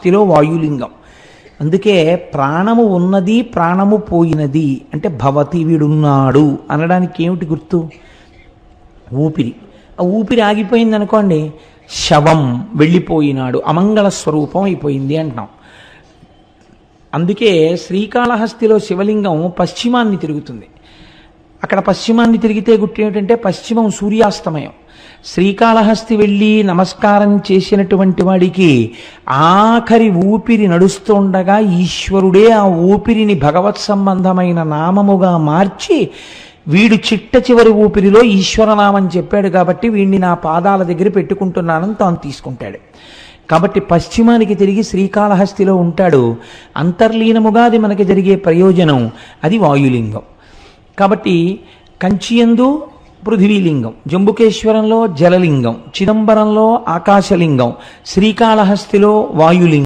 శ్రీకాళహస్తిలో వాయులింగం. అందుకే ప్రాణము ఉన్నది ప్రాణము పోయినది అంటే భవతి వీడున్నాడు అనడానికి ఏమిటి గుర్తు? ఊపిరి. ఆ ఊపిరి ఆగిపోయింది అనుకోండి, శవం వెళ్ళిపోయినాడు, అమంగళ స్వరూపం అయిపోయింది అంటున్నాం. అందుకే శ్రీకాళహస్తిలో శివలింగం పశ్చిమాన్ని తిరుగుతుంది. అక్కడ పశ్చిమాన్ని తిరిగితే గుర్తు ఏమిటంటే పశ్చిమం సూర్యాస్తమయం. శ్రీకాళహస్తి వెళ్ళి నమస్కారం చేసినటువంటి వాడికి ఆఖరి ఊపిరి నడుస్తుండగా ఈశ్వరుడే ఆ ఊపిరిని భగవత్ సంబంధమైన నామముగా మార్చి వీడు చిట్ట చివరి ఊపిరిలో ఈశ్వరనామం చెప్పాడు కాబట్టి వీడిని నా పాదాల దగ్గర పెట్టుకుంటున్నానని తాను తీసుకుంటాడు. కాబట్టి పశ్చిమానికి తిరిగి శ్రీకాళహస్తిలో ఉంటాడు. అంతర్లీనముగా అది మనకి జరిగే ప్రయోజనం అది వాయులింగం. కాబట్టి కంచియందు పృథివీలింగం, జంబుకేశ్వరంలో జలలింగం, చిదంబరంలో ఆకాశలింగం, శ్రీకాళహస్తిలో వాయులింగం.